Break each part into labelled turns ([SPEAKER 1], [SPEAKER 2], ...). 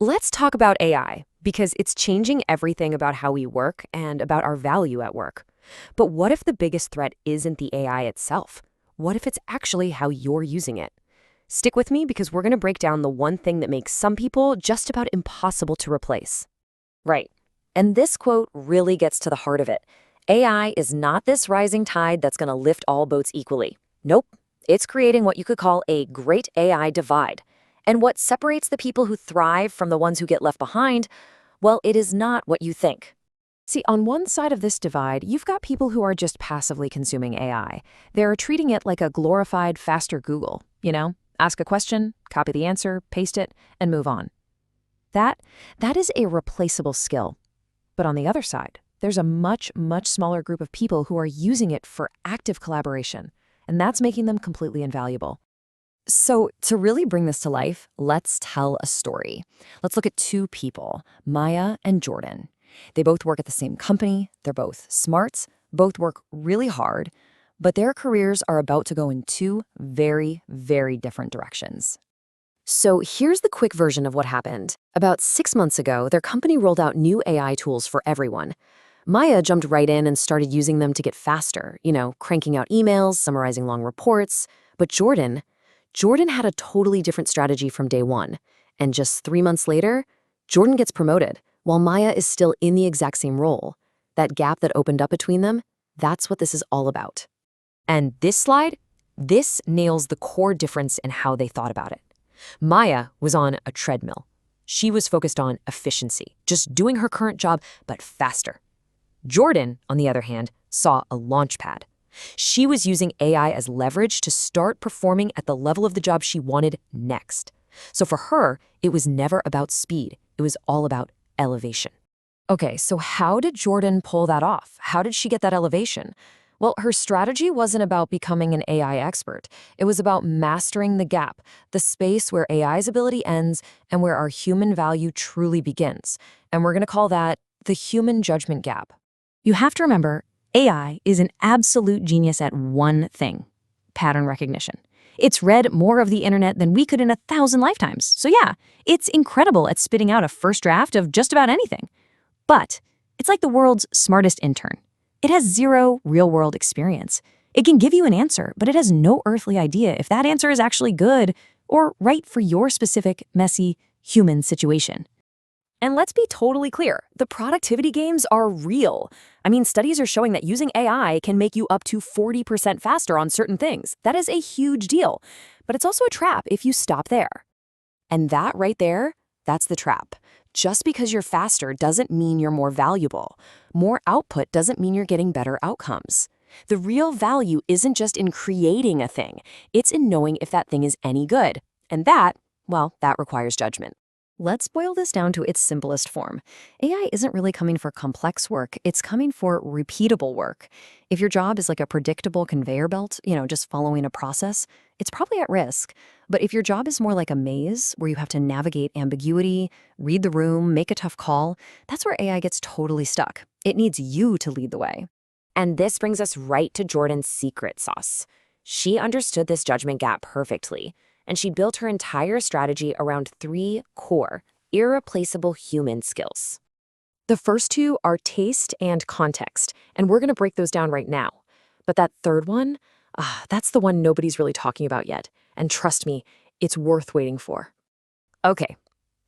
[SPEAKER 1] Let's talk about AI, because it's changing everything about how we work and about our value at work. But what if the biggest threat isn't the AI itself? What if it's actually how you're using it? Stick with me because we're going to break down the one thing that makes some people just about impossible to replace. Right. And this quote really gets to the heart of it. AI is not this rising tide that's going to lift all boats equally. Nope. It's creating what you could call a great AI divide. And what separates the people who thrive from the ones who get left behind, well, it is not what you think. See, on one side of this divide, you've got people who are just passively consuming AI. They're treating it like a glorified, faster Google. Ask a question, copy the answer, paste it, and move on. That is a replaceable skill. But on the other side, there's a much, much smaller group of people who are using it for active collaboration, and that's making them completely invaluable. So to really bring this to life, let's tell a story. Let's look at two people, Maya and Jordan. They both work at the same company, they're both smart, both work really hard, but their careers are about to go in two very, very different directions. So here's the quick version of what happened. About 6 months ago, their company rolled out new AI tools for everyone. Maya jumped right in and started using them to get faster, cranking out emails, summarizing long reports. But Jordan had a totally different strategy from day one. And just 3 months later, Jordan gets promoted, while Maya is still in the exact same role. That gap that opened up between them, that's what this is all about. And this nails the core difference in how they thought about it. Maya was on a treadmill. She was focused on efficiency, just doing her current job, but faster. Jordan, on the other hand, saw a launch pad. She was using AI as leverage to start performing at the level of the job she wanted next. So for her, it was never about speed. It was all about elevation. Okay, so how did Jordan pull that off? How did she get that elevation? Well, her strategy wasn't about becoming an AI expert. It was about mastering the gap, the space where AI's ability ends and where our human value truly begins. And we're going to call that the human judgment gap. You have to remember, AI is an absolute genius at one thing: pattern recognition. It's read more of the internet than we could in 1,000 lifetimes. So yeah, it's incredible at spitting out a first draft of just about anything. But it's like the world's smartest intern. It has zero real-world experience. It can give you an answer, but it has no earthly idea if that answer is actually good or right for your specific, messy, human situation. And let's be totally clear, the productivity gains are real. I mean, studies are showing that using AI can make you up to 40% faster on certain things. That is a huge deal. But it's also a trap if you stop there. And that right there, that's the trap. Just because you're faster doesn't mean you're more valuable. More output doesn't mean you're getting better outcomes. The real value isn't just in creating a thing. It's in knowing if that thing is any good. And that requires judgment. Let's boil this down to its simplest form. AI isn't really coming for complex work, it's coming for repeatable work. If your job is like a predictable conveyor belt, just following a process, it's probably at risk. But if your job is more like a maze, where you have to navigate ambiguity, read the room, make a tough call, that's where AI gets totally stuck. It needs you to lead the way. And this brings us right to Jordan's secret sauce. She understood this judgment gap perfectly, and she built her entire strategy around 3 core, irreplaceable human skills. The first two are taste and context, and we're going to break those down right now. But that third one, that's the one nobody's really talking about yet. And trust me, it's worth waiting for. Okay,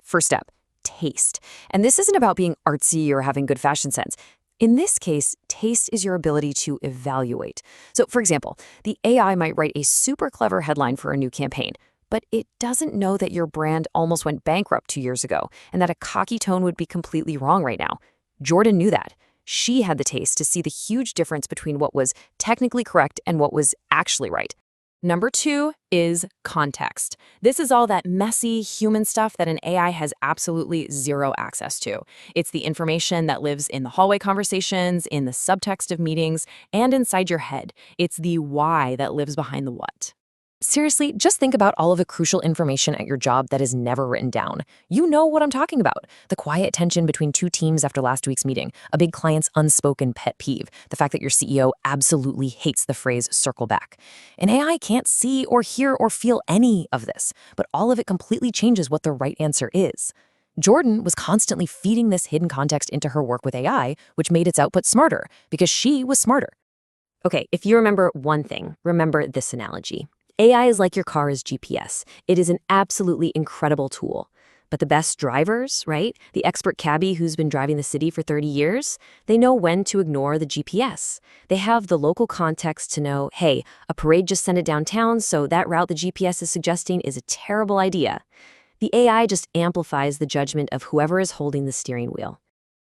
[SPEAKER 1] first step, taste. And this isn't about being artsy or having good fashion sense. In this case, taste is your ability to evaluate. So, for example, the AI might write a super clever headline for a new campaign, but it doesn't know that your brand almost went bankrupt 2 years ago and that a cocky tone would be completely wrong right now. Jordan knew that. She had the taste to see the huge difference between what was technically correct and what was actually right. Number 2 is context. This is all that messy human stuff that an AI has absolutely zero access to. It's the information that lives in the hallway conversations, in the subtext of meetings, and inside your head. It's the why that lives behind the what. Seriously, just think about all of the crucial information at your job that is never written down. You know what I'm talking about. The quiet tension between 2 teams after last week's meeting, a big client's unspoken pet peeve, the fact that your CEO absolutely hates the phrase circle back. An AI can't see or hear or feel any of this, but all of it completely changes what the right answer is.
[SPEAKER 2] Jordan was constantly feeding this hidden context into her work with AI, which made its output smarter because she was smarter.
[SPEAKER 1] Okay, if you remember one thing, remember this analogy. AI is like your car's GPS. It is an absolutely incredible tool. But the best drivers, right? The expert cabbie who's been driving the city for 30 years, they know when to ignore the GPS. They have the local context to know, hey, a parade just sent it downtown, so that route the GPS is suggesting is a terrible idea. The AI just amplifies the judgment of whoever is holding the steering wheel.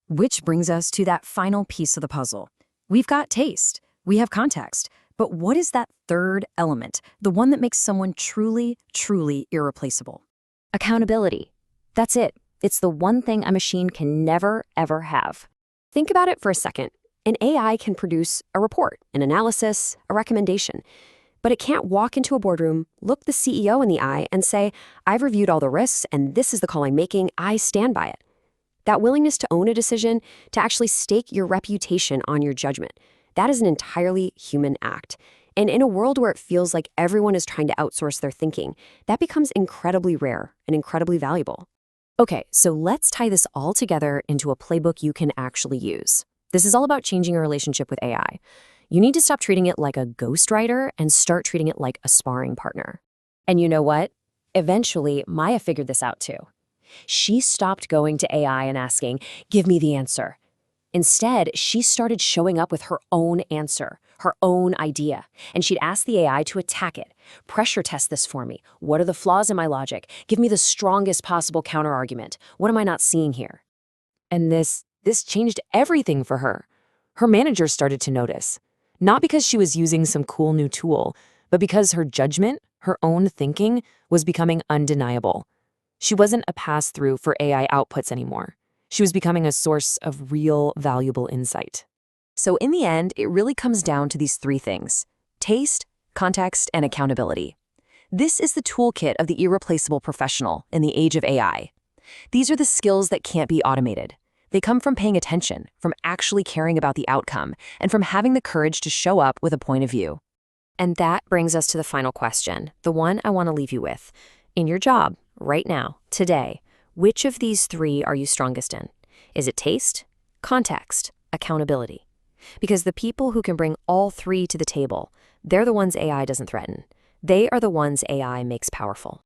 [SPEAKER 2] Which brings us to that final piece of the puzzle. We've got taste, we have context, but what is that third element, the one that makes someone truly, truly irreplaceable?
[SPEAKER 1] Accountability. That's it. It's the one thing a machine can never, ever have. Think about it for a second. An AI can produce a report, an analysis, a recommendation, but it can't walk into a boardroom, look the CEO in the eye, and say, I've reviewed all the risks, and this is the call I'm making, I stand by it. That willingness to own a decision, to actually stake your reputation on your judgment, that is an entirely human act. And in a world where it feels like everyone is trying to outsource their thinking, that becomes incredibly rare and incredibly valuable.
[SPEAKER 2] Okay, so let's tie this all together into a playbook you can actually use. This is all about changing your relationship with AI. You need to stop treating it like a ghostwriter and start treating it like a sparring partner. And you know what? Eventually, Maya figured this out too. She stopped going to AI and asking, give me the answer. Instead, she started showing up with her own answer, her own idea, and she'd ask the AI to attack it. Pressure test this for me. What are the flaws in my logic? Give me the strongest possible counterargument. What am I not seeing here? And this changed everything for her. Her managers started to notice, not because she was using some cool new tool, but because her judgment, her own thinking, was becoming undeniable. She wasn't a pass-through for AI outputs anymore. She was becoming a source of real, valuable insight. So in the end, it really comes down to these three things: taste, context, and accountability. This is the toolkit of the irreplaceable professional in the age of AI. These are the skills that can't be automated. They come from paying attention, from actually caring about the outcome, and from having the courage to show up with a point of view.
[SPEAKER 1] And that brings us to the final question, the one I want to leave you with. In your job, right now, today, which of these three are you strongest in? Is it taste, context, accountability? Because the people who can bring all three to the table, they're the ones AI doesn't threaten. They are the ones AI makes powerful.